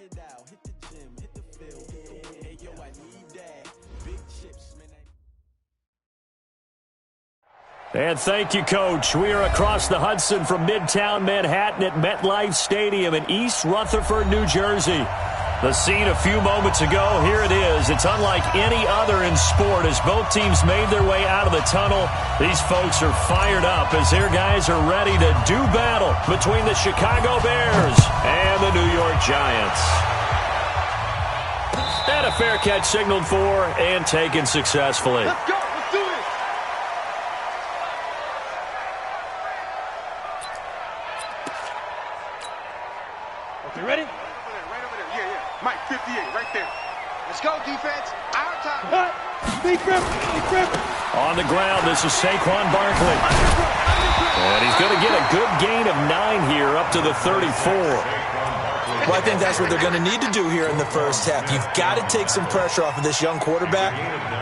it out, hit the gym, hit the field, hey yo, I need that. Big chips, man. And thank you, Coach. We are across the Hudson from Midtown Manhattan at MetLife Stadium in East Rutherford, New Jersey. The scene a few moments ago, here it is. It's unlike any other in sport as both teams made their way out of the tunnel. These folks are fired up as their guys are ready to do battle between the Chicago Bears and the New York Giants. And a fair catch signaled for and taken successfully. Let's go. Let's do it. Okay, ready? Right over there. Yeah. Mike, 58, right there. Let's go, defense. Our time. Cut. Big grip. On the ground, this is Saquon Barkley. And he's going to get a good gain of 9 here up to the 34. Well, I think that's what they're going to need to do here in the first half. You've got to take some pressure off of this young quarterback,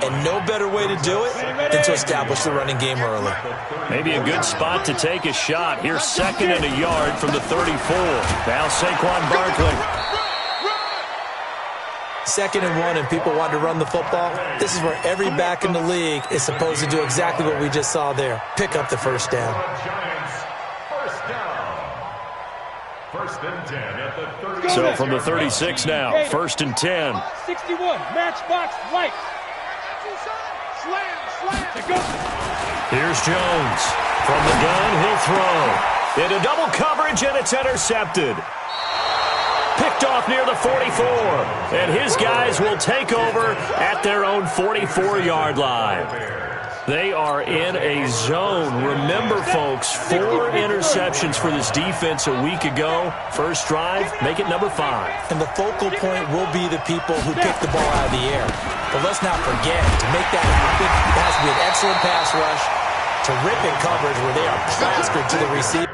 and no better way to do it than to establish the running game early. Maybe a good spot to take a shot. Here's 2nd and a yard from the 34. Now Saquon Barkley. 2nd and 1, and people want to run the football. This is where every back in the league is supposed to do exactly what we just saw there. Pick up the first down. First and 10 at the 30. So from the 36 now, 1st and 10. 61, matchbox, right. Slam. Here's Jones. From the gun, he'll throw. Into double coverage, and it's intercepted. Picked off near the 44. And his guys will take over at their own 44-yard line. They are in a zone. Remember, folks, 4 interceptions for this defense a week ago. First drive, make it number 5. And the focal point will be the people who pick the ball out of the air. But let's not forget, to make that happen, it has to be an excellent pass rush, terrific coverage where they are plastered to the receiver.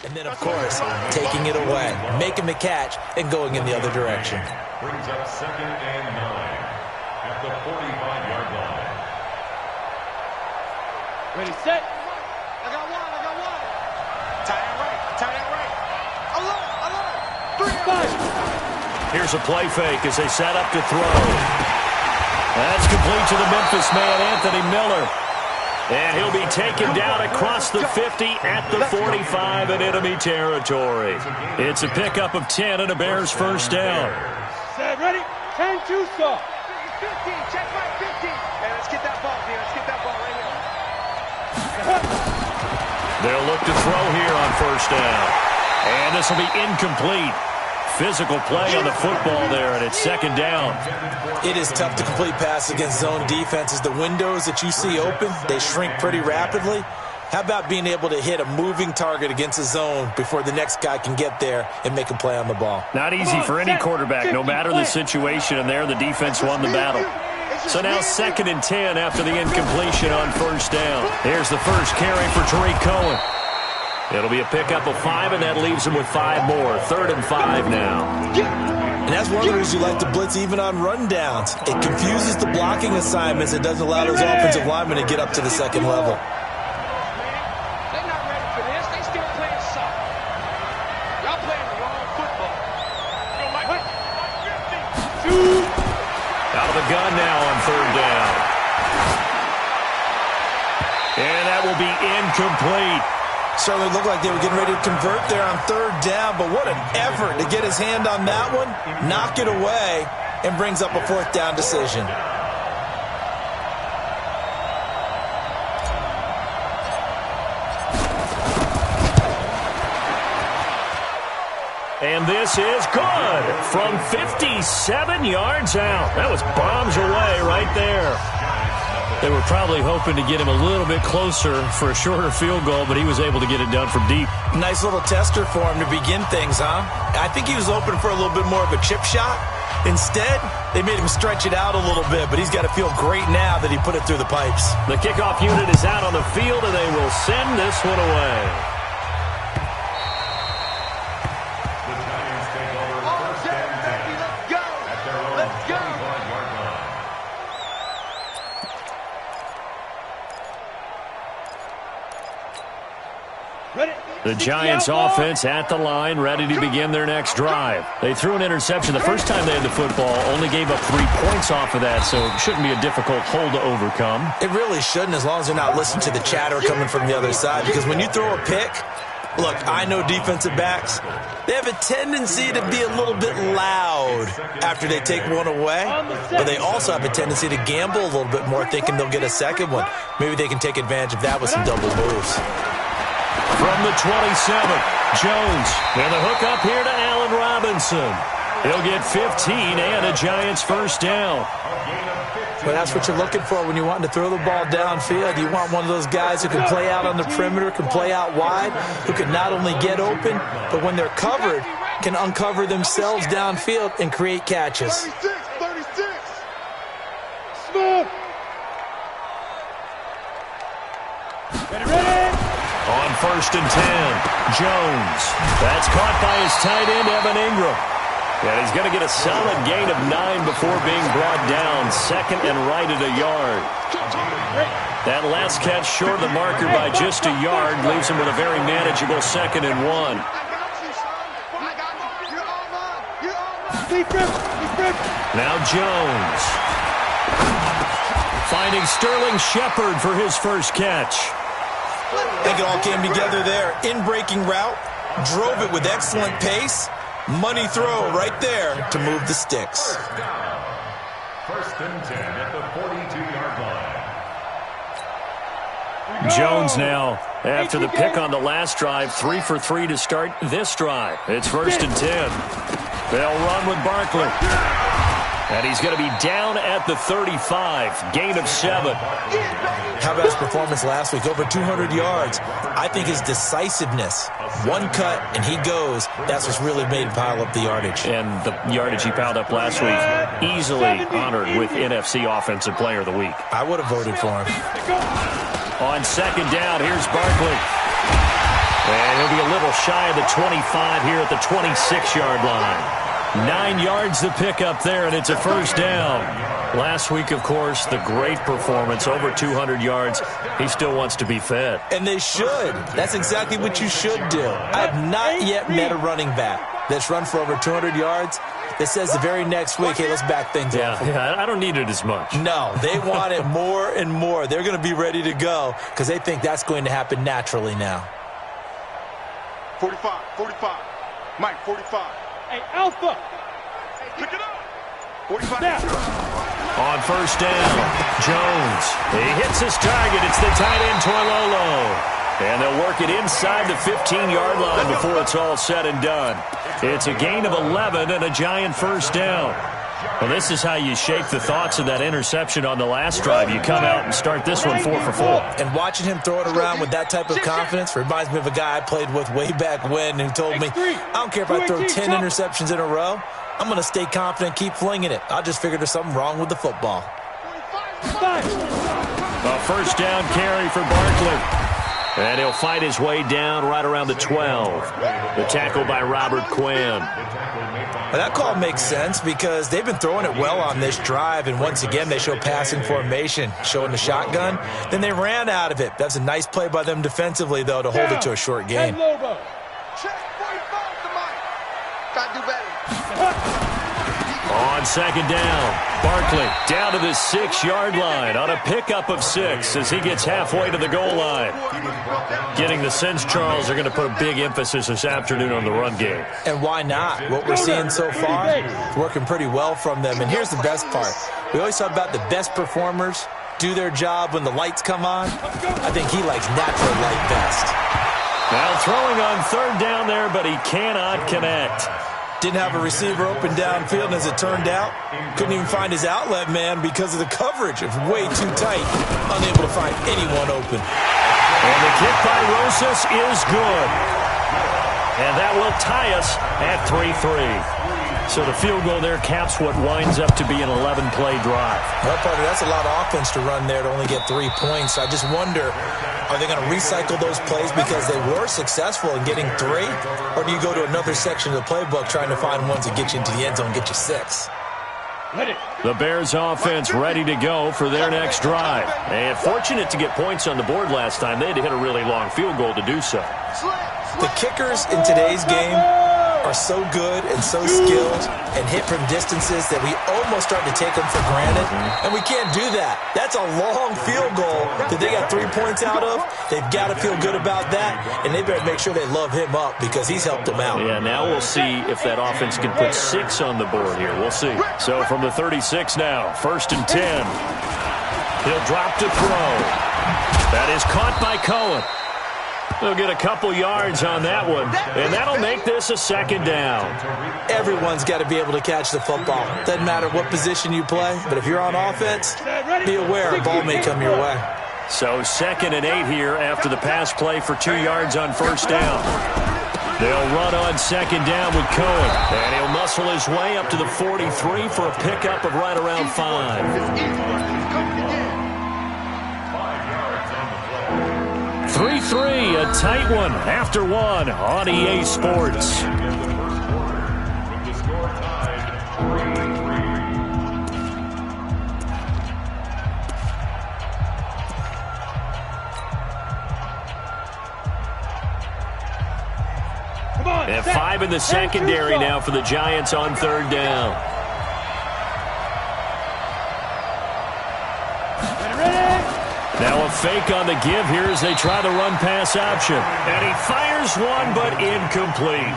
And then, of course, taking it away, making the catch, and going in the other direction. Brings up 2nd and 9 at the 45-yard line. Ready, set. I got one. Tie it right. Alert. 3. Here's a play fake as they set up to throw. That's complete to the Memphis man, Anthony Miller. And he'll be taken down across the 50 at the 45 in enemy territory. It's a pickup of 10 and a Bears first down. Set, ready. 10-2 stop. 15. Check my 15. Hey, let's get that ball here. Let's get that ball right here. They'll look to throw here on first down. And this will be incomplete. Physical play on the football there, and it's 2nd down. It is tough to complete passes against zone defenses. The windows that you see open, they shrink pretty rapidly. How about being able to hit a moving target against a zone before the next guy can get there and make a play on the ball? Not easy for any quarterback, no matter the situation, and there the defense won the battle. So now 2nd and 10 after the incompletion on first down. Here's the first carry for Tariq Cohen. It'll be a pickup of 5, and that leaves him with 5 more. 3rd and 5 now. And that's one of the reasons you like to blitz even on rundowns. It confuses the blocking assignments. It doesn't allow those offensive linemen to get up to the 2nd level. They're not ready for this. They still playing soccer. Y'all playing the wrong football. Out of the gun now on 3rd down. And that will be incomplete. Certainly looked like they were getting ready to convert there on 3rd down, but what an effort to get his hand on that one, knock it away, and brings up a 4th down decision. And this is good from 57 yards out. That was bombs away right there. They were probably hoping to get him a little bit closer for a shorter field goal, but he was able to get it done from deep. Nice little tester for him to begin things, huh? I think he was open for a little bit more of a chip shot, Instead, they made him stretch it out a little bit, but he's got to feel great now that he put it through the pipes. The kickoff unit is out on the field, and they will send this one away. The Giants take over first and 10 Let's go. at their own Let's go. 25-yard line. Ready? The Giants offense at the line, ready to begin their next drive. They threw an interception the first time they had the football, only gave up 3 points off of that, so it shouldn't be a difficult hole to overcome. It really shouldn't, as long as they're not listening to the chatter coming from the other side, because when you throw a pick, look, I know defensive backs, they have a tendency to be a little bit loud after they take one away, but they also have a tendency to gamble a little bit more, thinking they'll get a second one. Maybe they can take advantage of that with some double moves. From the 27, Jones, and the hook up here to Allen Robinson. He'll get 15 and a Giants first down. Well, that's what you're looking for when you want to throw the ball downfield. You want one of those guys who can play out on the perimeter, can play out wide, who can not only get open, but when they're covered, can uncover themselves downfield and create catches. 36. Smooth. Ready? On first and 10, Jones. That's caught by his tight end, Evan Ingram. And he's going to get a solid gain of 9 before being brought down. Second and right at a yard. That last catch short of the marker by just a yard leaves him with a very manageable second and 1. Now Jones. Finding Sterling Shepard for his first catch. I think it all came together there. In-breaking route, drove it with excellent pace. Money throw right there to move the sticks. First and 10 at the 42-yard line. Jones now, after the pick on the last drive, 3 for 3 to start this drive. It's first and 10. They'll run with Barkley. And he's going to be down at the 35, gain of 7. How about his performance last week? Over 200 yards. I think his decisiveness, one cut and he goes, that's what's really made him pile up the yardage. And the yardage he piled up last week, easily honored with NFC Offensive Player of the Week. I would have voted for him. On second down, here's Barkley. And he'll be a little shy of the 25 here at the 26-yard line. 9 yards to pick up there, and it's a first down. Last week, of course, the great performance, over 200 yards. He still wants to be fed. And they should. That's exactly what you should do. I have not yet met a running back that's run for over 200 yards that says the very next week, hey, let's back things up. Yeah, I don't need it as much. No, they want it more and more. They're going to be ready to go because they think that's going to happen naturally now. 45. Mike, 45. Hey, Alpha. Pick it up. 45. Now. On first down, Jones. He hits his target. It's the tight end, Toilolo. And they'll work it inside the 15-yard line before it's all said and done. It's a gain of 11 and a Giant first down. Well, this is how you shake the thoughts of that interception on the last drive. You come out and start this one 4 for 4. And watching him throw it around with that type of confidence reminds me of a guy I played with way back when who told me, I don't care if I throw 10 interceptions in a row. I'm going to stay confident, keep flinging it. I just figured there's something wrong with the football. A first down carry for Barkley. And he'll fight his way down right around the 12. The tackle by Robert Quinn. Well, that call makes sense because they've been throwing it well on this drive, and once again they show passing formation, showing the shotgun. Then they ran out of it. That's a nice play by them defensively, though, to hold it to a short gain. Check 45 to Mike. Got to do better. On second down, Barkley down to the 6-yard line on a pickup of 6 as he gets halfway to the goal line. Getting the sense Charles are going to put a big emphasis this afternoon on the run game. And why not? What we're seeing so far is working pretty well from them. And here's the best part. We always talk about the best performers do their job when the lights come on. I think he likes natural light best. Now throwing on third down there, but he cannot connect. Didn't have a receiver open downfield, and as it turned out, couldn't even find his outlet man because of the coverage. It was way too tight, unable to find anyone open. And the kick by Rosas is good. And that will tie us at 3-3. So the field goal there caps what winds up to be an 11-play drive. Well, partner, that's a lot of offense to run there to only get 3 points. I just wonder, are they going to recycle those plays because they were successful in getting 3? Or do you go to another section of the playbook trying to find ones that get you into the end zone and get you 6? The Bears offense ready to go for their next drive. And fortunate to get points on the board last time. They had to hit a really long field goal to do so. The kickers in today's game are so good and so skilled and hit from distances that we almost start to take them for granted, and we can't do that. That's a long field goal that they got 3 points out of. They've got to feel good about that, and they better make sure they love him up because he's helped them out. Yeah, now we'll see if that offense can put 6 on the board here. We'll see. So from the 36 now, 1st and 10. He'll drop to throw. That is caught by Cohen. They'll get a couple yards on that one, and that'll make this a 2nd down. Everyone's got to be able to catch the football. Doesn't matter what position you play, but if you're on offense, be aware a ball may come your way. So 2nd and 8 here after the pass play for 2 yards on 1st down. They'll run on 2nd down with Cohen, and he'll muscle his way up to the 43 for a pickup of right around 5. 3-3, a tight one after 1 on EA Sports. With the score tied 3-3. And 5 in the secondary now for the Giants on 3rd down. Now a fake on the give here as they try the run-pass option. And he fires one, but incomplete.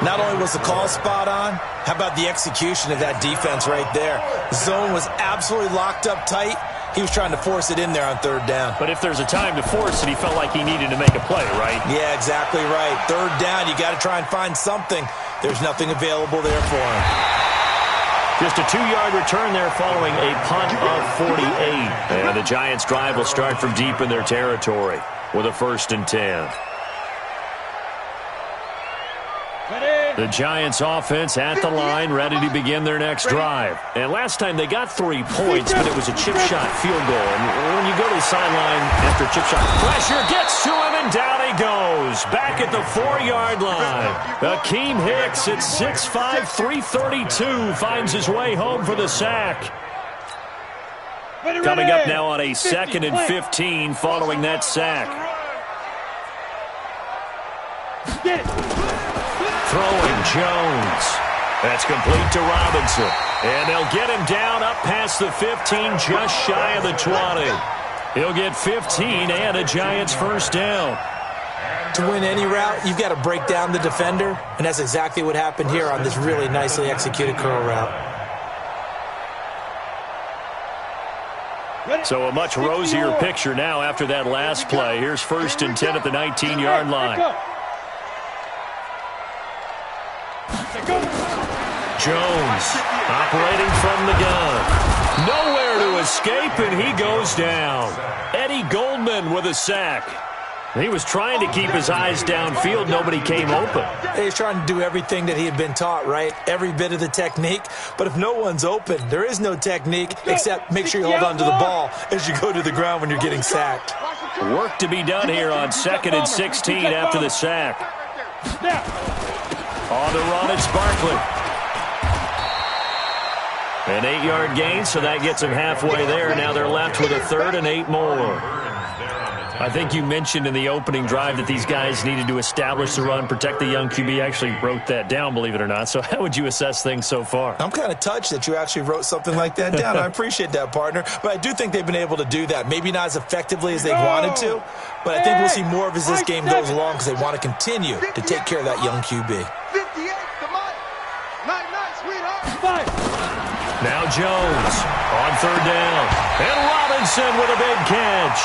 Not only was the call spot on, how about the execution of that defense right there? The zone was absolutely locked up tight. He was trying to force it in there on 3rd down. But if there's a time to force it, he felt like he needed to make a play, right? Yeah, exactly right. 3rd down, you got to try and find something. There's nothing available there for him. Just a 2-yard return there following a punt of 48. And the Giants' drive will start from deep in their territory with a 1st and 10. The Giants' offense at the line, ready to begin their next drive. And last time they got 3 points, but it was a chip shot field goal. And when you go to the sideline after a chip shot, pressure gets to him, and down he goes. Back at the 4-yard line. Akeem Hicks at 6'5", 332 finds his way home for the sack. Coming up now on a 2nd and 15 following that sack. Get it. Throwing Jones. That's complete to Robinson. And they'll get him down up past the 15, just shy of the 20. He'll get 15 and a Giants 1st down. To win any route, you've got to break down the defender, and that's exactly what happened here on this really nicely executed curl route. So a much rosier picture now after that last play. Here's 1st and 10 at the 19-yard line. Jones operating from the gun. Nowhere to escape, and he goes down. Eddie Goldman with a sack. He was trying to keep his eyes downfield. Nobody came open. He's trying to do everything that he had been taught, right? Every bit of the technique. But if no one's open, there is no technique except make sure you hold on to the ball as you go to the ground when you're getting sacked. Work to be done here on 2nd and 16 after the sack. On the run, it's Barkley. An 8-yard gain, so that gets them halfway there. Now they're left with a 3rd and 8 more. I think you mentioned in the opening drive that these guys needed to establish the run, protect the young QB. I actually wrote that down, believe it or not. So how would you assess things so far? I'm kind of touched that you actually wrote something like that down. I appreciate that, partner. But I do think they've been able to do that. Maybe not as effectively as they wanted to, but I think we'll see more of as this game goes along because they want to continue to take care of that young QB. Now Jones on 3rd down. And Robinson with a big catch.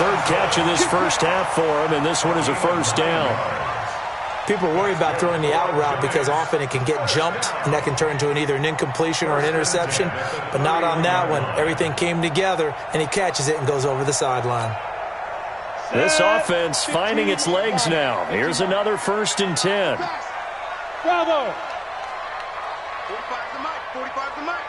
3rd catch of this 1st half for him, and this one is a 1st down. People worry about throwing the out route because often it can get jumped, and that can turn into either an incompletion or an interception, but not on that one. Everything came together, and he catches it and goes over the sideline. This offense finding its legs now. Here's another 1st and 10. Bravo. 45's the mic. 45's the mic.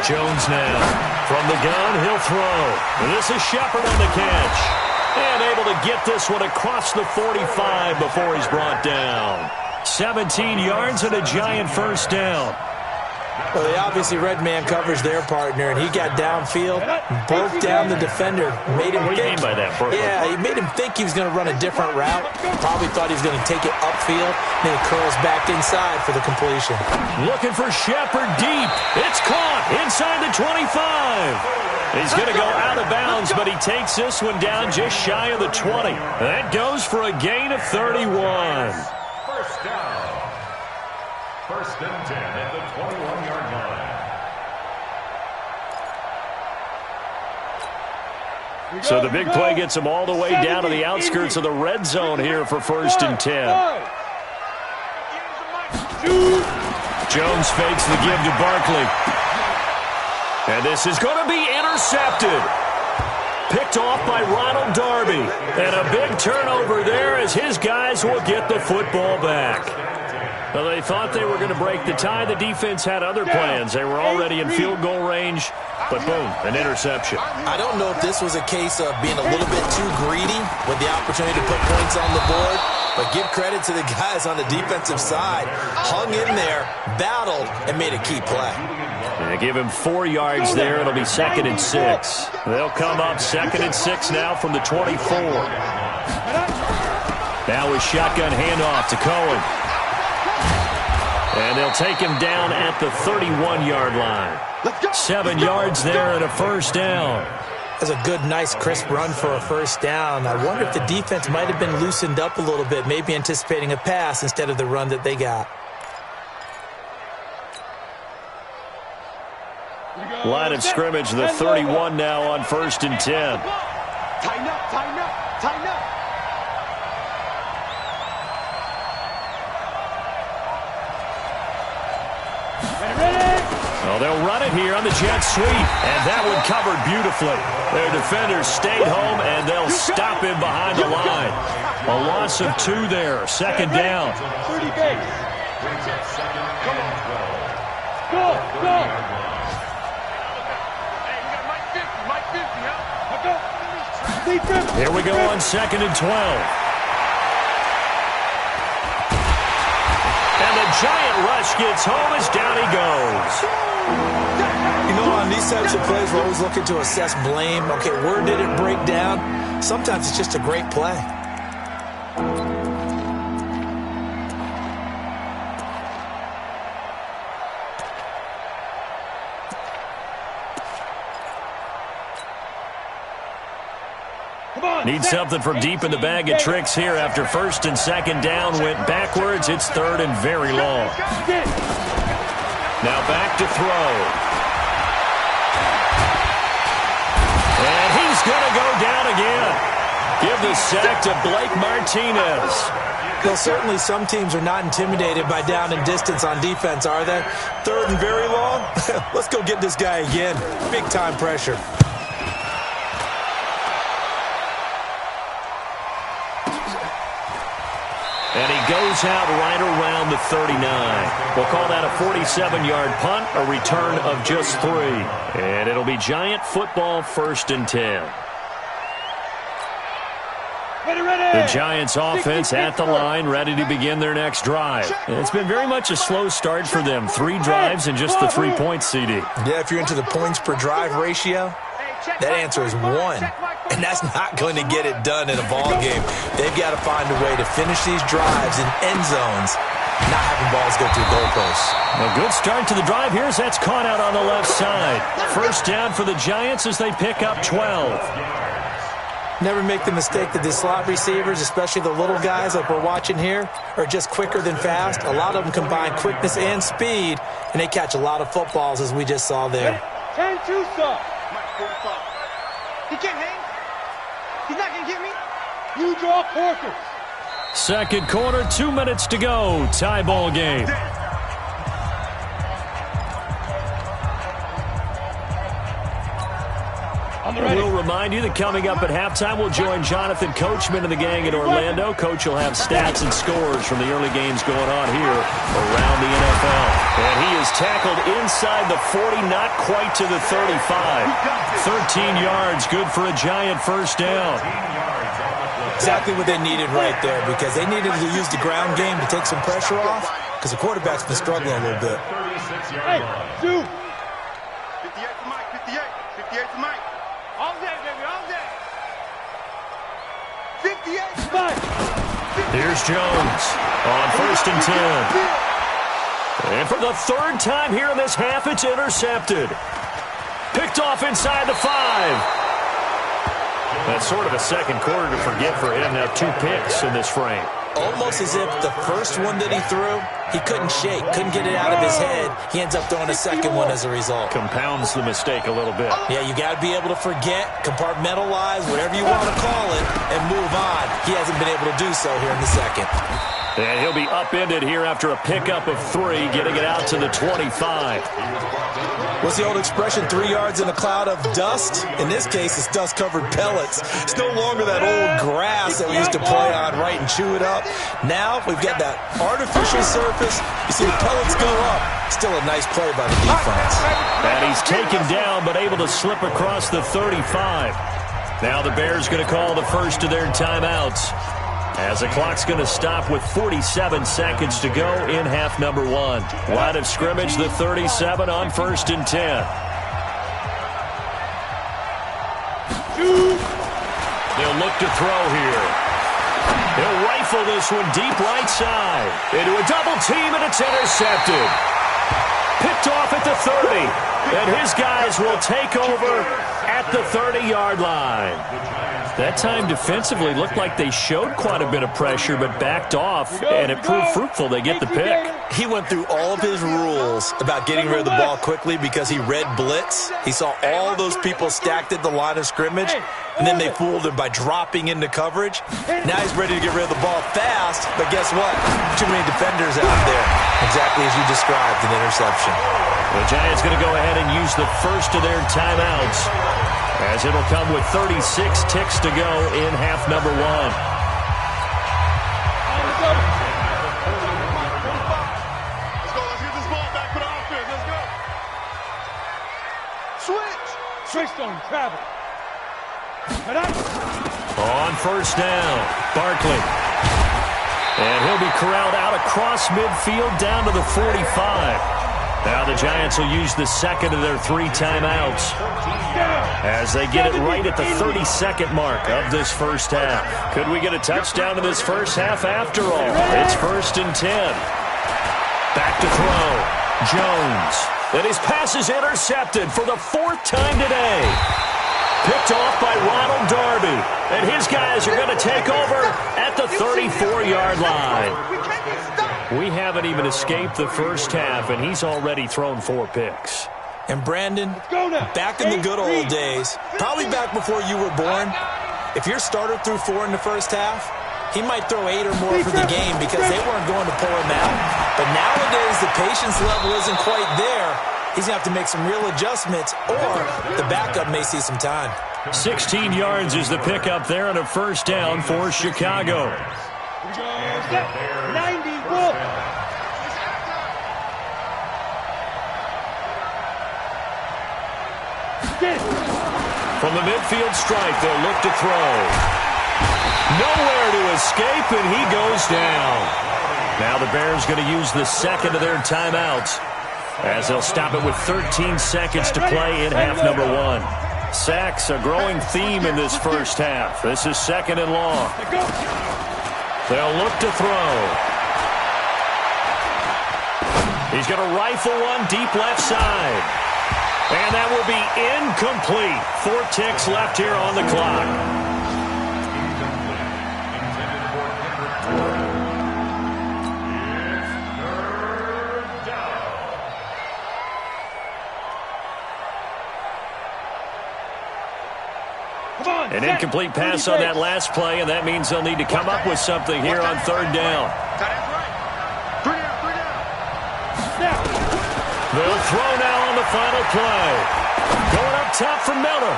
Jones now. From the gun, he'll throw. And this is Shepard on the catch. And able to get this one across the 45 before he's brought down. 17 yards and a Giant first down. Well, they obviously red man covers their partner, and he got downfield, broke down the defender, made him What do you mean by that, Brooklyn? Yeah, he made him think he was going to run a different route. Probably thought he was going to take it upfield, then he curls back inside for the completion. Looking for Shepard deep. It's caught inside the 25. He's going to go out of bounds, but he takes this one down just shy of the 20. That goes for a gain of 31. First down. First and 10 at the 21-yard line. So the big play gets him all the way down to the outskirts of the red zone here for first and 10. Jones fakes the give to Barkley. And this is going to be intercepted. Picked off by Ronald Darby. And a big turnover there as his guys will get the football back. Well, they thought they were going to break the tie. The defense had other plans. They were already in field goal range, but boom, an interception. I don't know if this was a case of being a little bit too greedy with the opportunity to put points on the board, but give credit to the guys on the defensive side. Hung in there, battled, and made a key play. They give him 4 yards there. It'll be 2nd and 6. They'll come up 2nd and 6 now from the 24. Now with shotgun handoff to Cohen. And they'll take him down at the 31-yard line. 7 yards there and a first down. That's a good, nice, crisp run for a first down. I wonder if the defense might have been loosened up a little bit, maybe anticipating a pass instead of the run that they got. Line of scrimmage, the 31 now on first and 10. Tighten up, tighten up, tighten up. Well, they'll run it here on the jet sweep, and that one covered beautifully. Their defenders stayed home, and they'll stop him behind the line. A loss of 2 there, 2nd down. 30 base. Come on. Go, go. Hey, we got Mike 50, huh? Here we go on 2nd and 12. And the Giant rush gets home as down he goes. You know, on these types of plays, we're always looking to assess blame. Okay, where did it break down? Sometimes it's just a great play. Need something from deep in the bag of tricks here after 1st and 2nd down went backwards. It's 3rd and very long. Now back to throw. And he's going to go down again. Give the sack to Blake Martinez. Well, certainly some teams are not intimidated by down and distance on defense, are they? 3rd and very long? Let's go get this guy again. Big-time pressure. And he goes out right around the 39. We'll call that a 47-yard punt, a return of just 3. And it'll be Giant football 1st and 10. The Giants offense at the line, ready to begin their next drive. It's been very much a slow start for them. 3 drives and just the 3 points, CD. Yeah, if you're into the points per drive ratio, that answer is 1. And that's not going to get it done in a ball game. They've got to find a way to finish these drives in end zones, not having balls go through goalposts. A good start to the drive here as that's caught out on the left side. First down for the Giants as they pick up 12. Never make the mistake that the slot receivers, especially the little guys like we're watching here, are just quicker than fast. A lot of them combine quickness and speed, and they catch a lot of footballs as we just saw there. 10-2 stop. He can't hang. He's not going to get me. You draw quarters. 2nd quarter, 2 minutes to go. Tie ball game. We'll remind you that coming up at halftime, we'll join Jonathan Coachman and the gang in Orlando. Coach will have stats and scores from the early games going on here around the NFL. And he is tackled inside the 40, not quite to the 35. 13 yards, good for a Giant first down. Exactly what they needed right there, because they needed to use the ground game to take some pressure off, because the quarterback's been struggling a little bit. Hey, two. 58 to Mike, 58. 58 to Mike. All day, baby, all day. 58. Mike. Here's Jones on 1st and 10. And for the third time here in this half, it's intercepted. Picked off inside the 5. That's sort of a second quarter to forget for him. Now 2 picks in this frame. Almost as if the first one that he threw, he couldn't shake, couldn't get it out of his head. He ends up throwing a second one as a result. Compounds the mistake a little bit. Yeah, you got to be able to forget, compartmentalize, whatever you want to call it, and move on. He hasn't been able to do so here in the second. And he'll be upended here after a pickup of 3, getting it out to the 25. What's the old expression, 3 yards in a cloud of dust? In this case, it's dust-covered pellets. It's no longer that old grass that we used to play on, right, and chew it up. Now we've got that artificial surface. You see the pellets go up. Still a nice play by the defense. And he's taken down, but able to slip across the 35. Now the Bears going to call the first of their timeouts, as the clock's going to stop with 47 seconds to go in half number 1. Line of scrimmage, the 37 on 1st and 10. They'll look to throw here. He'll rifle this one deep right side. Into a double team, and it's intercepted. Picked off at the 30. And his guys will take over at the 30-yard line. That time defensively looked like they showed quite a bit of pressure, but backed off, and it proved fruitful. They get the pick. He went through all of his rules about getting rid of the ball quickly because he read blitz. He saw all those people stacked at the line of scrimmage, and then they fooled him by dropping into coverage. Now he's ready to get rid of the ball fast, but guess what? Too many defenders out there. Exactly as you described, an interception. The Giants going to go ahead and use the first of their timeouts, as it'll come with 36 ticks to go in half number 1. Let's go. Let's get this ball back for the offense. Let's go. Switch. Switch on travel. On 1st down, Barkley. And he'll be corralled out across midfield down to the 45. Now the Giants will use the second of their 3 timeouts, as they get it right at the 32nd mark of this first half. Could we get a touchdown in this first half after all? It's 1st and 10. Back to throw. Jones. And his pass is intercepted for the 4th time today. Picked off by Ronald Darby. And his guys are going to take over at the 34-yard line. We haven't even escaped the first half, and he's already thrown 4 picks. And Brandon, back in the good old days, probably back before you were born, if your starter threw 4 in the first half, he might throw 8 or more for the game because they weren't going to pull him out. But nowadays, the patience level isn't quite there. He's going to have to make some real adjustments, or the backup may see some time. 16 yards is the pickup there on a first down for Chicago. 90, go. From the midfield stripe, they'll look to throw. Nowhere to escape, and he goes down. Now the Bears going to use the second of their timeouts, as they'll stop it with 13 seconds to play in half number 1. Sacks, a growing theme in this first half. This is 2nd and long. They'll look to throw. He's going to rifle one deep left side. And that will be incomplete. 4 ticks left here on the clock. An incomplete pass on that last play, and that means they'll need to come up with something here on 3rd down. They'll throw now on the final play. Going up top for Miller.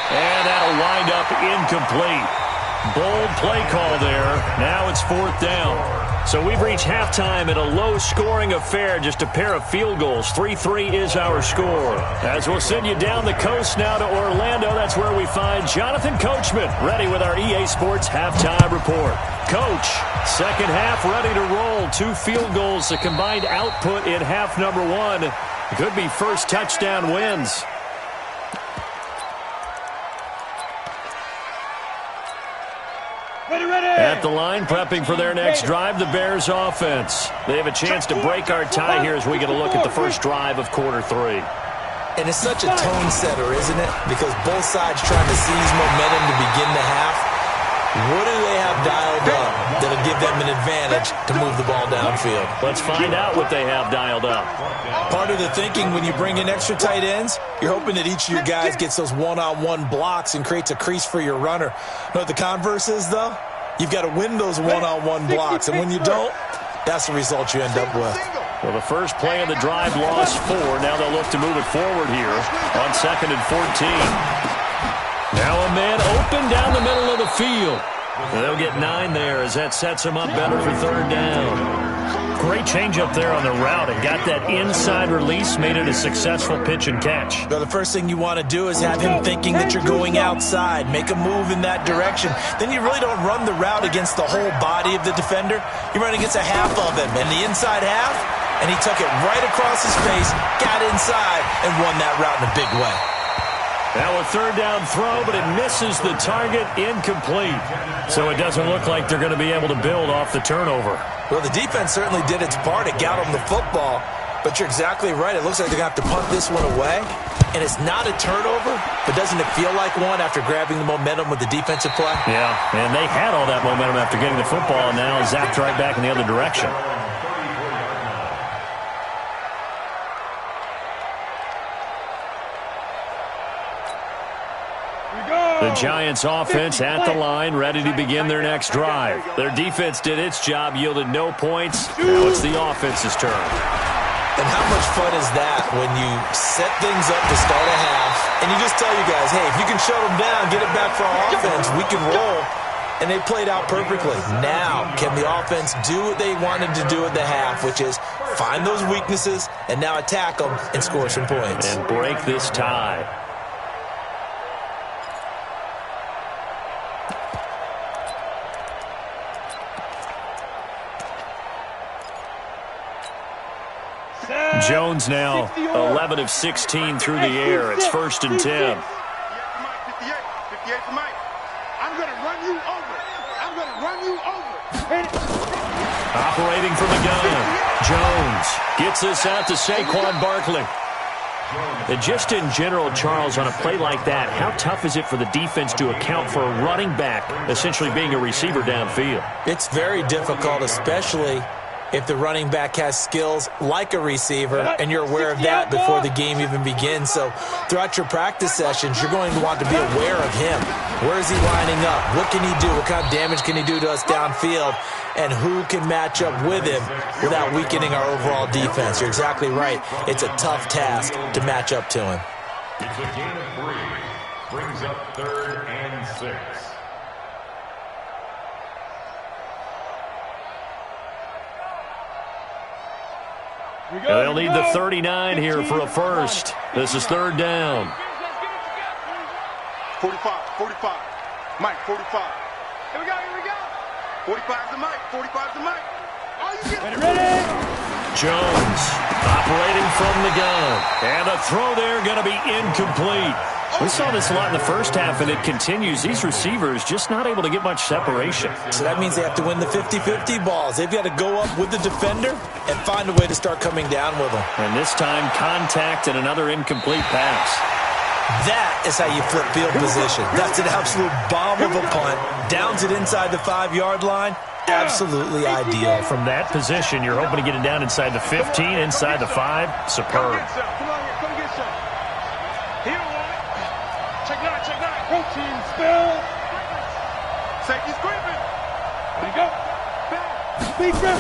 And that'll wind up incomplete. Bold play call there. Now it's 4th down. So we've reached halftime in a low-scoring affair, just a pair of field goals. 3-3 is our score. As we'll send you down the coast now to Orlando, that's where we find Jonathan Coachman, ready with our EA Sports halftime report. Coach, second half ready to roll. 2 field goals, the combined output in half number 1. Could be first touchdown wins. At the line, prepping for their next drive, the Bears offense. They have a chance to break our tie here as we get a look at the first drive of quarter 3. And it's such a tone setter, isn't it? Because both sides trying to seize momentum to begin the half. What do they have dialed up that'll give them an advantage to move the ball downfield? Let's find out what they have dialed up. Part of the thinking when you bring in extra tight ends, you're hoping that each of your guys gets those one-on-one blocks and creates a crease for your runner. You know what the converse is, though? You've got to win those one-on-one blocks, and when you don't, that's the result you end up with. Well, the first play of the drive lost 4. Now they'll look to move it forward here on 2nd and 14. Now a man open down the middle of the field. They'll get 9 there as that sets them up better for 3rd down. Great change up there on the route and got that inside release, made it a successful pitch and catch. Well, the first thing you want to do is have him thinking that you're going outside, make a move in that direction. Then you really don't run the route against the whole body of the defender. You run against a half of him, and the inside half, and he took it right across his face, got inside, and won that route in a big way. Now a 3rd down throw, but it misses the target, incomplete. So it doesn't look like they're going to be able to build off the turnover. Well, the defense certainly did its part. It got them the football, but you're exactly right. It looks like they're going to have to punt this one away, and it's not a turnover, but doesn't it feel like one after grabbing the momentum with the defensive play? Yeah, and they had all that momentum after getting the football, and now zapped right back in the other direction. The Giants offense at the line, ready to begin their next drive. Their defense did its job, yielded no points. Now it's the offense's turn. And how much fun is that when you set things up to start a half, and you just tell you guys, hey, if you can shut them down, get it back for our offense, we can roll. And they played out perfectly. Now, can the offense do what they wanted to do at the half, which is find those weaknesses and now attack them and score some points. And break this tie. Jones now 11 of 16 through the air. It's 1st and 10. 58 for Mike. I'm going to run you over. I'm going to run you over. Operating from the gun. Jones gets this out to Saquon Barkley. And just in general, Charles, on a play like that, how tough is it for the defense to account for a running back essentially being a receiver downfield? It's very difficult, especially if the running back has skills like a receiver, and you're aware of that before the game even begins. So throughout your practice sessions, you're going to want to be aware of him. Where is he lining up? What can he do? What kind of damage can he do to us downfield? And who can match up with him without weakening our overall defense? You're exactly right. It's a tough task to match up to him. It's a gain of 3. Brings up 3rd and 6. They'll need the 39 here for a first. This is 3rd down. 45. Mike, 45. Here we go. 45 to Mike. 45 to Mike. Ready? Jones operating from the gun. And a throw there going to be incomplete. We saw this a lot in the first half, and it continues. These receivers just not able to get much separation. So that means they have to win the 50-50 balls. They've got to go up with the defender and find a way to start coming down with them. And this time, contact and another incomplete pass. That is how you flip field position. That's an absolute bomb of a punt. Downs it inside the 5-yard line. Absolutely ideal. From that position, you're hoping to get it down inside the 15, inside the 5. Superb. Come on here. Come get some. Here, check 9. Protein spill. Safety's creeping. There you go. Big grip.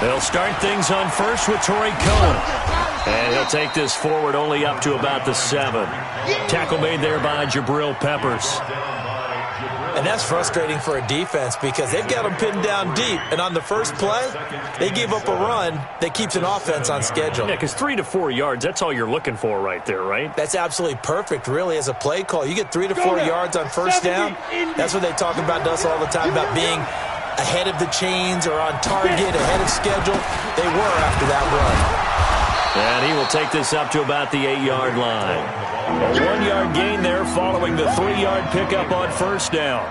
They'll start things on first with Torrey Cohen. And he'll take this forward only up to about the 7. Tackle made there by Jabril Peppers. And that's frustrating for a defense because they've got them pinned down deep. And on the first play, they gave up a run that keeps an offense on schedule. Yeah, because 3 to 4 yards, that's all you're looking for right there, right? That's absolutely perfect, really, as a play call. You get 3 to 4 yards on first down. That's what they talk about to us all the time, about being ahead of the chains or on target, ahead of schedule. They were after that run. And he will take this up to about the 8-yard line. A 1-yard gain there following the 3-yard pickup on first down.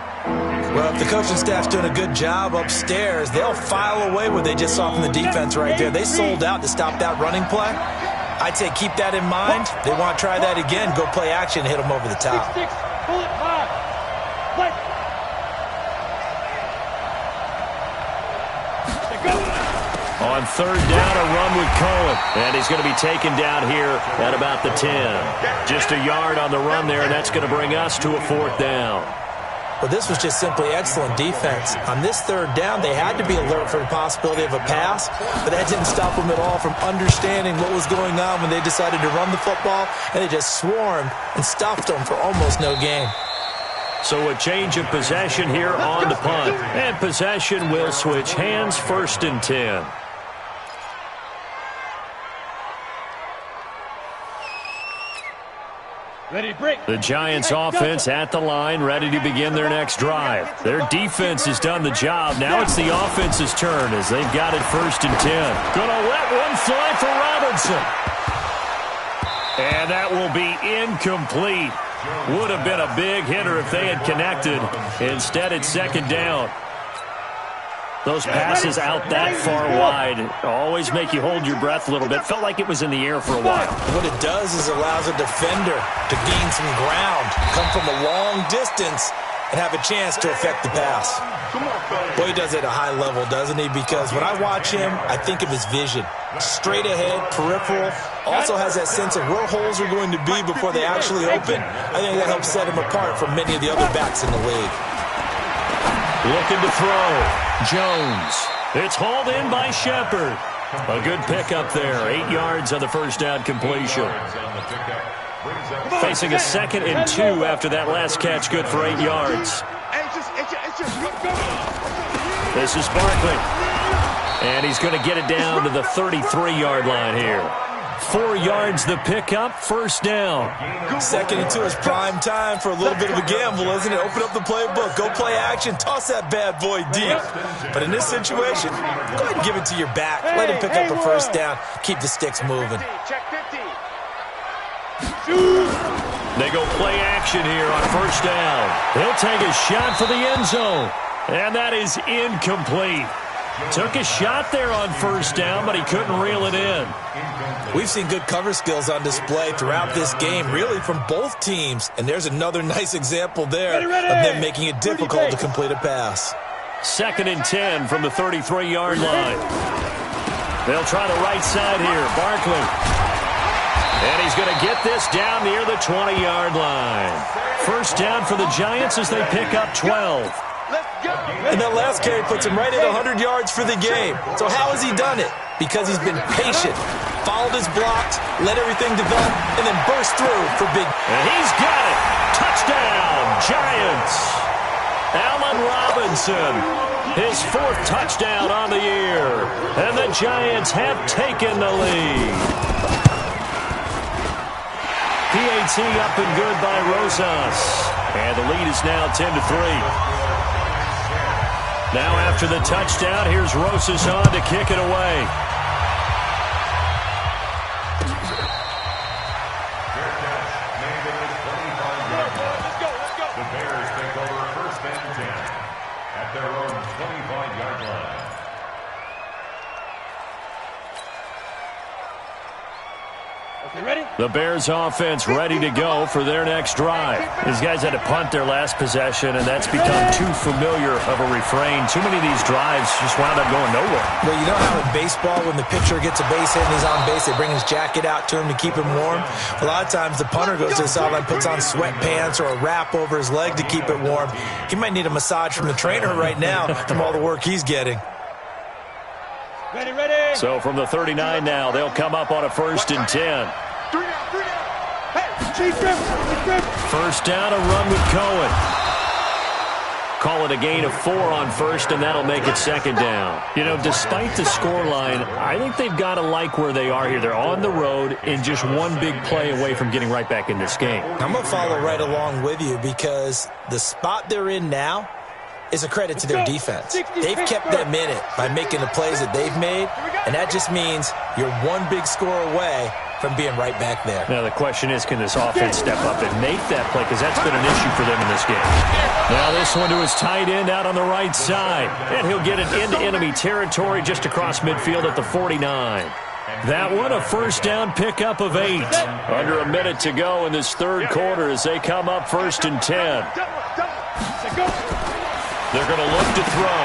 Well, if the coaching staff's doing a good job upstairs, they'll file away what they just saw from the defense right there. They sold out to stop that running play. I'd say keep that in mind. They want to try that again, go play action, hit them over the top. Pull it high. Play. On third down, a run with Cohen. And he's going to be taken down here at about the 10. Just a yard on the run there, and that's going to bring us to a 4th down. Well, this was just simply excellent defense. On this third down, they had to be alert for the possibility of a pass, but that didn't stop them at all from understanding what was going on when they decided to run the football, and they just swarmed and stuffed them for almost no gain. So a change of possession here on the punt. And possession will switch hands, 1st and 10. Ready, break. The Giants offense at the line, ready to begin their next drive. Their defense has done the job. Now it's the offense's turn as they've got it 1st and 10. Gonna let one fly for Robinson. And that will be incomplete. Would have been a big hitter if they had connected. Instead, it's 2nd down. Those passes out that far wide always make you hold your breath a little bit. Felt like it was in the air for a while. What it does is allows a defender to gain some ground, come from a long distance, and have a chance to affect the pass. Boy, he does it at a high level, doesn't he? Because when I watch him, I think of his vision. Straight ahead, peripheral, also has that sense of where holes are going to be before they actually open. I think that helps set him apart from many of the other backs in the league. Looking to throw. Jones. It's hauled in by Shepard. A good pickup there. 8 yards on the first down completion. Facing a 2nd and 2 after that last catch. Good for 8 yards. This is Barkley. And he's going to get it down to the 33-yard line here. 4 yards the pickup, 1st down. 2nd and 2 is prime time for a little bit of a gamble, isn't it? Open up the playbook, go play action, toss that bad boy deep. But in this situation, go ahead and give it to your back. Let him pick up a 1st down, keep the sticks moving. Check 50. They go play action here on 1st down. He'll take a shot for the end zone. And that is incomplete. Took a shot there on 1st down, but he couldn't reel it in. We've seen good cover skills on display throughout this game, really from both teams. And there's another nice example there of them making it difficult to complete a pass. 2nd and 10 from the 33-yard line. They'll try the right side here. Barkley. And he's going to get this down near the 20-yard line. 1st down for the Giants as they pick up 12. And that last carry puts him right at 100 yards for the game. So how has he done it? Because he's been patient, followed his blocks, let everything develop, and then burst through for big. And he's got it. Touchdown, Giants. Allen Robinson, his 4th touchdown on the year. And the Giants have taken the lead. PAT up and good by Rosas. And the lead is now 10-3. Now after the touchdown, here's Rosas on to kick it away. The Bears take over 1st and 10 at their own 25-yard line. Okay, ready? The Bears offense ready to go for their next drive. These guys had to punt their last possession, and that's become too familiar of a refrain. Too many of these drives just wound up going nowhere. Well, you know how in baseball, when the pitcher gets a base hit and he's on base, they bring his jacket out to him to keep him warm? A lot of times the punter goes to the sideline, puts on sweatpants or a wrap over his leg to keep it warm. He might need a massage from the trainer right now from all the work he's getting. Ready. So from the 39 now, they'll come up on a 1st and 10. 3 down. Hey, Chief grip. First down, a run with Cohen. Call it a gain of 4 on 1st, and that'll make it 2nd down. You know, despite the scoreline, I think they've got to like where they are here. They're on the road and just one big play away from getting right back in this game. I'm going to follow right along with you because the spot they're in now is a credit to their defense. They've kept them in it by making the plays that they've made, and that just means you're one big score away from being right back there. Now the question is, can this offense step up and make that play? Because that's been an issue for them in this game. Now this one to his tight end out on the right side. And he'll get it into enemy territory just across midfield at the 49. That one, a 1st down pickup of 8. Under a minute to go in this 3rd quarter as they come up 1st and 10. They're going to look to throw.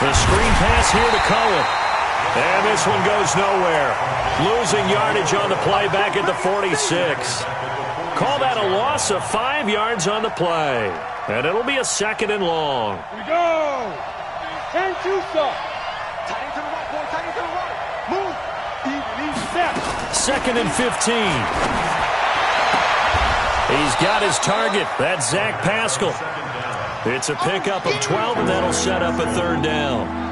The screen pass here to Cohen. And this one goes nowhere. Losing yardage on the play back at the 46. Call that a loss of 5 yards on the play. And it'll be a 2nd and long. Here we go. 10-2 stop. tight end to the right, boy. Tight end to the right. Move. Easy step. 2nd and 15. He's got his target. That's Zach Pascal. It's a pickup of 12, and that'll set up a 3rd down.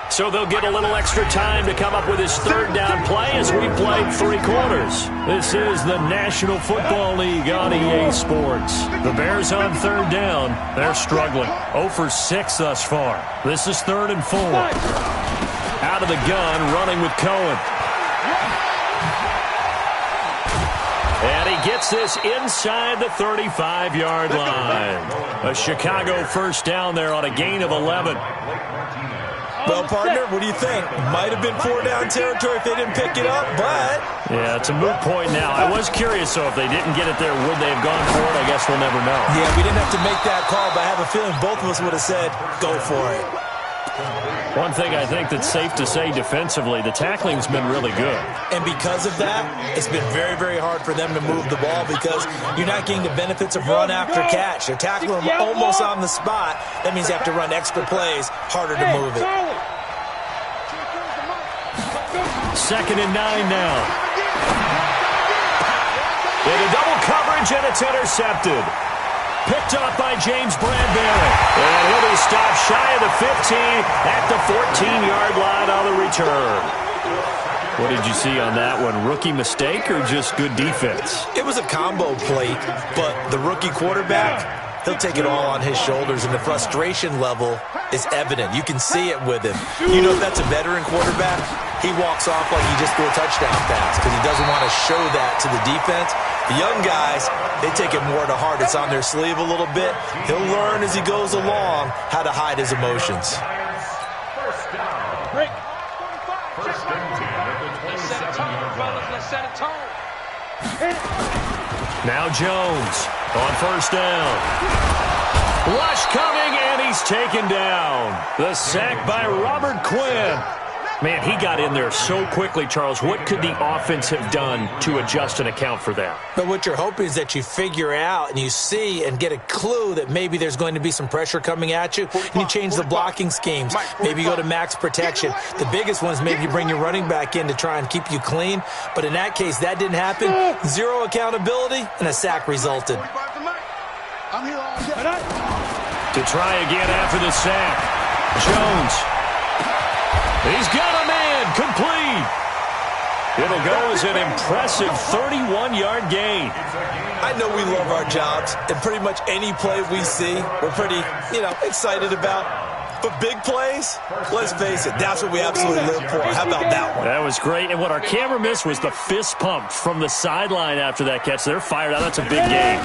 So they'll get a little extra time to come up with his 3rd down play as we played 3 quarters. This is the National Football League on EA Sports. The Bears on 3rd down. They're struggling. 0 for 6 thus far. This is 3rd and 4. Out of the gun, running with Cohen. And he gets this inside the 35-yard line. A Chicago 1st down there on a gain of 11. Well, partner, what do you think? Might have been 4 down territory if they didn't pick it up, but... Yeah, it's a moot point now. I was curious, so if they didn't get it there, would they have gone for it? I guess we'll never know. Yeah, we didn't have to make that call, but I have a feeling both of us would have said, go for it. One thing I think that's safe to say defensively, the tackling's been really good. And because of that, it's been very, very hard for them to move the ball because you're not getting the benefits of run after catch. They're tackling them almost on the spot. That means they have to run extra plays, harder to move it. 2nd and 9 now. Into double coverage, and it's intercepted. Picked up by James Bradbury. And he'll be stopped shy of the 15 at the 14-yard line on the return. What did you see on that one? Rookie mistake or just good defense? It was a combo plate, but the rookie quarterback, he'll take it all on his shoulders, and the frustration level is evident. You can see it with him. You know if that's a veteran quarterback, he walks off like he just threw a touchdown pass because he doesn't want to show that to the defense. The young guys, they take it more to heart. It's on their sleeve a little bit. He'll learn as he goes along how to hide his emotions. Break. First and 10 at the 27-yard line. Let's set a tone. Now Jones on 1st down. Rush coming, and he's taken down. The sack by Robert Quinn. Man, he got in there so quickly, Charles. What could the offense have done to adjust and account for that? But what you're hoping is that you figure out and you see and get a clue that maybe there's going to be some pressure coming at you, and you change the blocking schemes. Maybe you go to max protection. The biggest one is maybe you bring your running back in to try and keep you clean. But in that case, that didn't happen. 0 accountability, and a sack resulted. I'm here all day. To try again after the sack. Jones. He's got a man, complete. It'll go as an impressive 31-yard gain. I know we love our jobs, and pretty much any play we see, we're pretty, excited about. But big plays, let's face it, that's what we absolutely live for. How about that one? That was great, and what our camera missed was the fist pump from the sideline after that catch. They're fired out. That's a big game.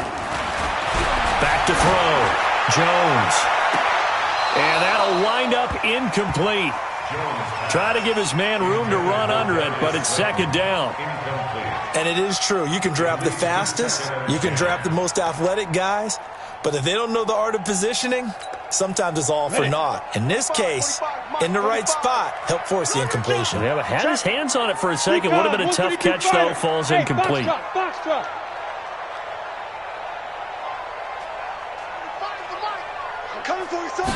Back to throw. Jones. And that'll wind up incomplete. Try to give his man room to run under it, but it's 2nd down. And it is true. You can draft the fastest. You can draft the most athletic guys. But if they don't know the art of positioning, sometimes it's all for naught. In this case, in the right spot, help force the incompletion. Yeah, but had his hands on it for a second. Would have been a tough catch, though. Falls incomplete. Coming for you, son.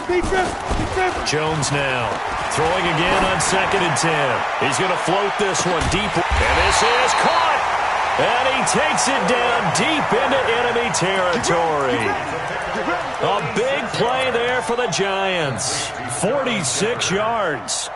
Jones now throwing again on 2nd and 10. He's going to float this one deep. And this is caught. And he takes it down deep into enemy territory. A big play there for the Giants. 46 yards.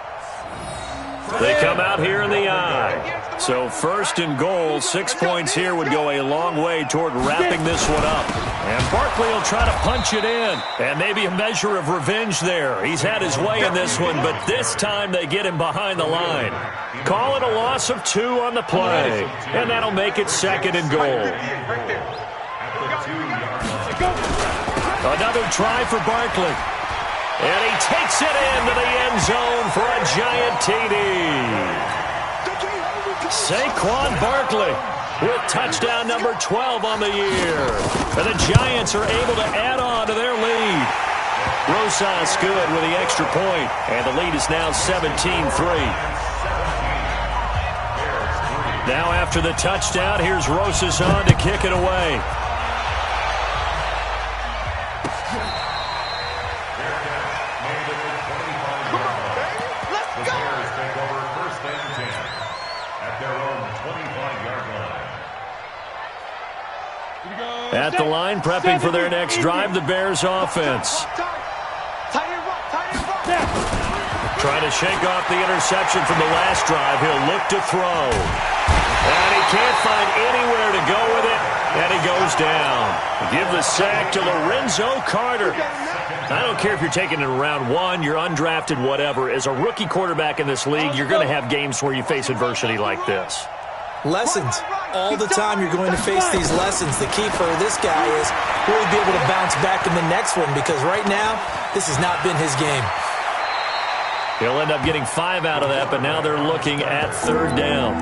They come out here in the I. So 1st and goal, 6 points here would go a long way toward wrapping this one up. And Barkley will try to punch it in. And maybe a measure of revenge there. He's had his way in this one, but this time they get him behind the line. Call it a loss of 2 on the play. And that'll make it 2nd and goal. Another try for Barkley. And he takes it into the end zone for a Giant TD. Saquon Barkley with touchdown number 12 on the year. And the Giants are able to add on to their lead. Rosas good with the extra point, and the lead is now 17-3. Now after the touchdown, here's Rosas on to kick it away. At the line, prepping for their next drive, the Bears offense. Trying to shake off the interception from the last drive. He'll look to throw. And he can't find anywhere to go with it, and he goes down. Give the sack to Lorenzo Carter. I don't care if you're taking it in round 1, you're undrafted, whatever. As a rookie quarterback in this league, you're going to have games where you face adversity like this. Lessons. All the time you're going to face these lessons. The key for this guy is really be able to bounce back in the next one, because right now, this has not been his game. He'll end up getting 5 out of that, but now they're looking at 3rd down.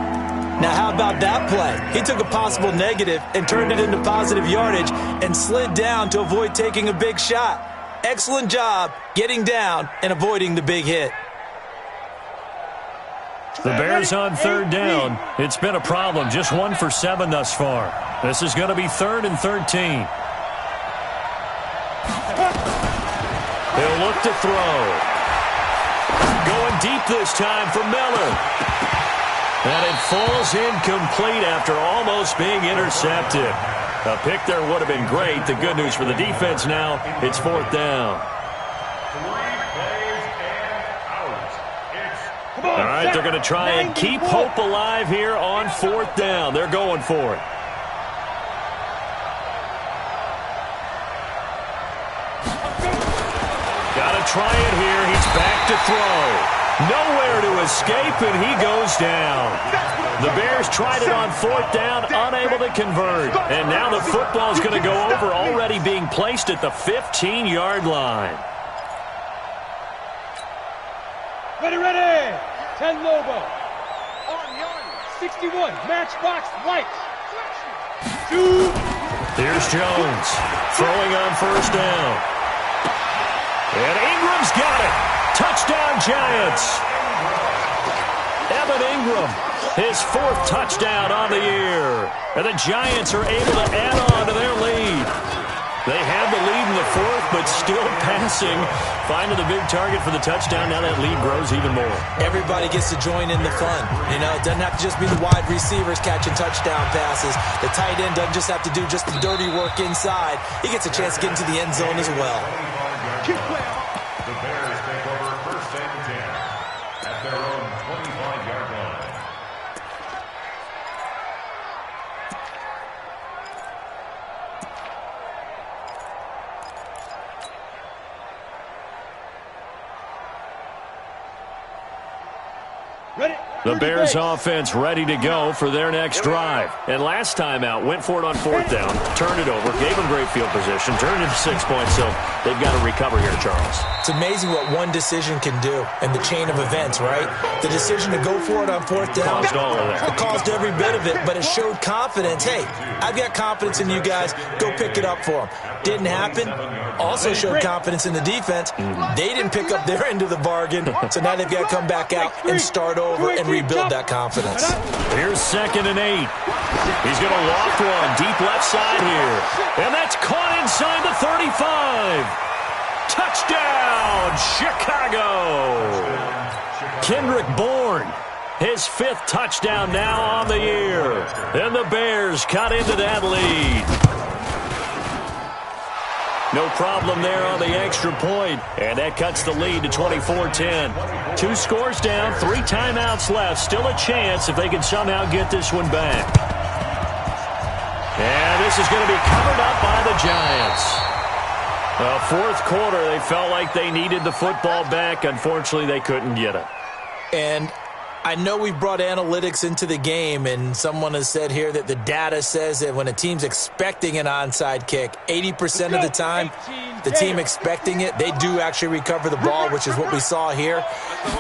Now, how about that play? He took a possible negative and turned it into positive yardage and slid down to avoid taking a big shot. Excellent job getting down and avoiding the big hit. The Bears on 3rd down. It's been a problem. Just 1 for 7 thus far. This is going to be 3rd and 13. He'll look to throw. Going deep this time for Miller. And it falls incomplete after almost being intercepted. A pick there would have been great. The good news for the defense now, it's 4th down. All right, they're going to try and keep hope alive here on 4th down. They're going for it. Got to try it here. He's back to throw. Nowhere to escape, and he goes down. The Bears tried it on 4th down, unable to convert. And now the football's going to go over, already being placed at the 15-yard line. Ready. 10 Lobo. 61, Matchbox Light. 2. Here's Jones, throwing on 1st down. And Ingram's got it. Touchdown, Giants. Evan Ingram, his 4th touchdown on the year. And the Giants are able to add on to their lead. They have the lead in the 4th, but still passing. Finding the big target for the touchdown. Now that lead grows even more. Everybody gets to join in the fun. You know, it doesn't have to just be the wide receivers catching touchdown passes. The tight end doesn't just have to do just the dirty work inside. He gets a chance to get into the end zone as well. The Bears take over 1st and 10 at their own 25-yard line. The Bears offense ready to go for their next drive. And last time out, went for it on 4th down, turned it over, gave them great field position, turned it to 6 points, so they've got to recover here, Charles. It's amazing what one decision can do in the chain of events, right? The decision to go for it on 4th down. Caused all of that. It caused every bit of it, but it showed confidence. Hey, I've got confidence in you guys. Go pick it up for them. Didn't happen. Also showed confidence in the defense. They didn't pick up their end of the bargain, so now they've got to come back out and start over and rebuild that confidence. Here's 2nd and 8. He's going to loft one deep left side here. And that's caught inside the 35. Touchdown, Chicago! Kendrick Bourne, his 5th touchdown now on the year. And the Bears cut into that lead. No problem there on the extra point, and that cuts the lead to 24-10. 2 scores down, 3 timeouts left. Still a chance if they can somehow get this one back. And this is going to be covered up by the Giants. Fourth quarter, they felt like they needed the football back. Unfortunately, they couldn't get it. And I know we've brought analytics into the game, and someone has said here that the data says that when a team's expecting an onside kick, 80% of the time, the team expecting it, they do actually recover the ball, which is what we saw here.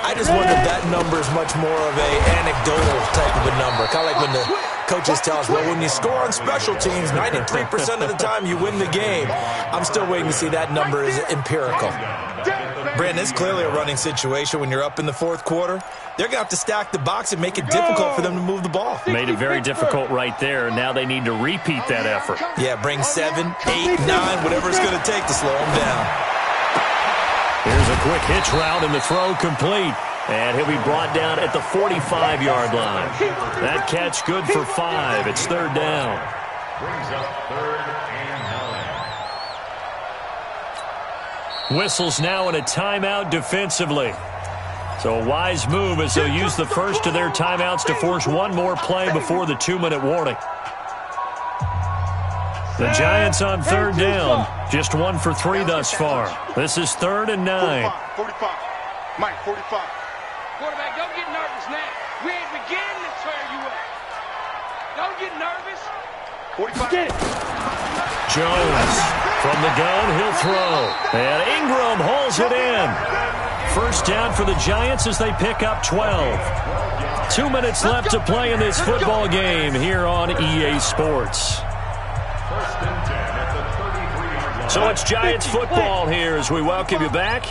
I just wonder if that number is much more of an anecdotal type of a number. Kind of like when the coaches tell us, well, when you score on special teams, 93% of the time you win the game. I'm still waiting to see that number is empirical. Brandon, it's clearly a running situation when you're up in the fourth quarter. They're going to have to stack the box and make it difficult for them to move the ball. Made it very difficult right there. Now they need to repeat that effort. Yeah, bring 7, 8, 9, whatever it's going to take to slow them down. Here's a quick hitch route and the throw complete. And he'll be brought down at the 45-yard line. That catch good for 5. It's 3rd down. Brings up 3rd and 9. Whistles now in a timeout defensively. So a wise move as they'll use the first of their timeouts to force one more play before the 2-minute warning. The Giants on 3rd down. Just 1 for 3 thus far. This is 3rd and 9. 45. Mike, 45. Quarterback, don't get nervous now. We ain't beginning to tear you up. Don't get nervous. 45. Get it. Jones from the gun, he'll throw. And Ingram hauls it in. First down for the Giants as they pick up 12. 2 minutes left to play in this football game here on EA Sports. First and 10 at the 33-yard line. So it's Giants football here as we welcome you back.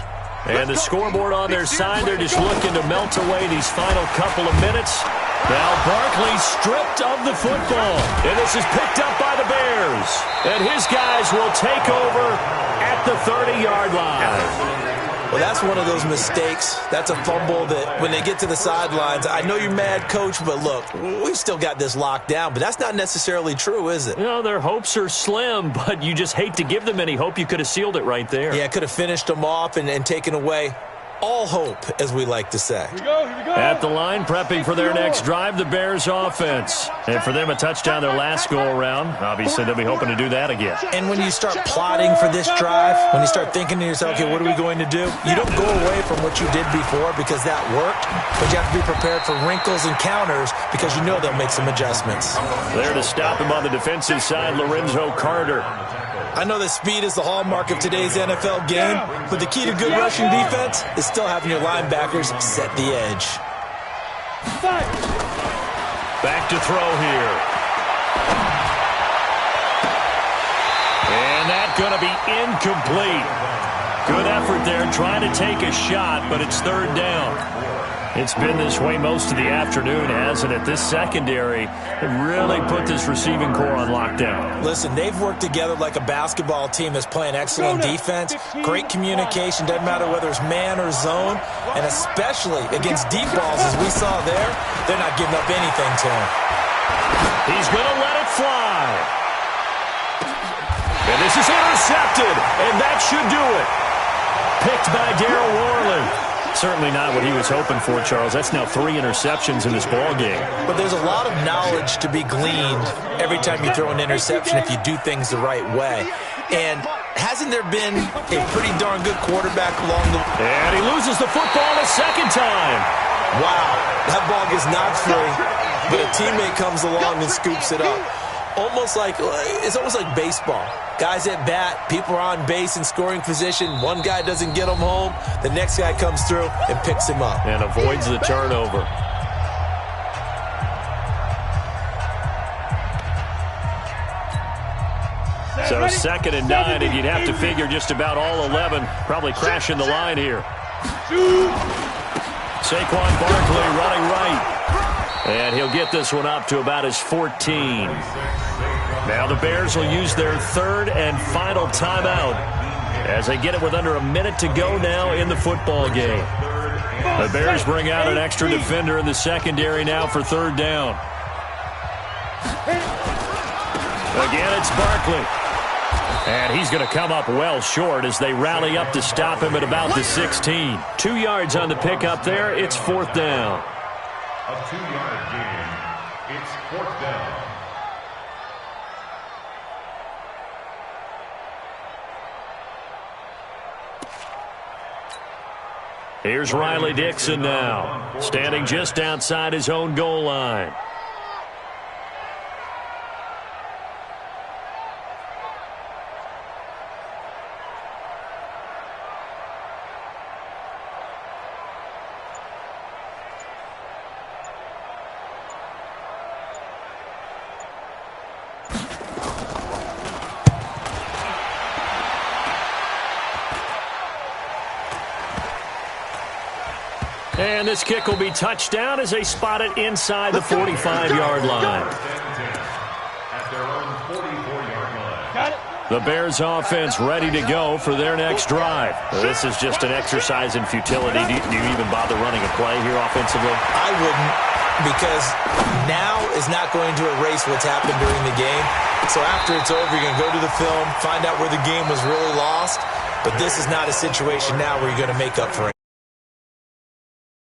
And the scoreboard on their side, they're just looking to melt away these final couple of minutes. Now Barkley stripped of the football. And this is picked up by the Bears. And his guys will take over at the 30-yard line. Well, that's one of those mistakes. That's a fumble that when they get to the sidelines, I know you're mad, Coach, but look, we've still got this locked down. But that's not necessarily true, is it? You know, their hopes are slim, but you just hate to give them any hope. You could have sealed it right there. Yeah, could have finished them off and taken away all hope, as we like to say. Here we go. At the line, prepping for their next drive, the Bears offense. And for them, a touchdown their last go-around. Obviously, they'll be hoping to do that again. And when you start plotting for this drive, when you start thinking to yourself, okay, what are we going to do? You don't go away from what you did before because that worked, but you have to be prepared for wrinkles and counters because you know they'll make some adjustments. There to stop him on the defensive side, Lorenzo Carter. I know that speed is the hallmark of today's NFL game, but the key to good rushing defense is still having your linebackers set the edge. Back to throw here. And that's going to be incomplete. Good effort there trying to take a shot, but it's 3rd down. It's been this way most of the afternoon, hasn't it? This secondary really put this receiving core on lockdown. Listen, they've worked together like a basketball team that's playing excellent defense, great communication, doesn't matter whether it's man or zone, and especially against deep balls as we saw there, they're not giving up anything to him. He's going to let it fly. And this is intercepted, and that should do it. Picked by Darryl Worley. Certainly not what he was hoping for, Charles. That's now 3 interceptions in this ball game. But there's a lot of knowledge to be gleaned every time you throw an interception if you do things the right way. And hasn't there been a pretty darn good quarterback along the... And he loses the football a second time. Wow, that ball gets knocked free, but a teammate comes along and scoops it up. It's almost like baseball. Guys at bat, people are on base in scoring position. One guy doesn't get him home. The next guy comes through and picks him up. And avoids the turnover. So 2nd and 9, and you'd have to figure just about all 11 probably crashing the line here. Saquon Barkley running right. And he'll get this one up to about his 14. Now the Bears will use their 3rd and final timeout as they get it with under a minute to go now in the football game. The Bears bring out an extra defender in the secondary now for third down. Again, it's Barkley. And he's going to come up well short as they rally up to stop him at about the 16. 2 yards on the pickup there. It's fourth down. A 2-yard gain. It's fourth down. Here's Riley Dixon now, standing just outside his own goal line. And this kick will be touched down as they spot it inside the 45-yard line. At their own 44-yard line. The Bears offense ready to go for their next drive. This is just an exercise in futility. Do you even bother running a play here offensively? I wouldn't, because now is not going to erase what's happened during the game. So after it's over, you're going to go to the film, find out where the game was really lost. But this is not a situation now where you're going to make up for it.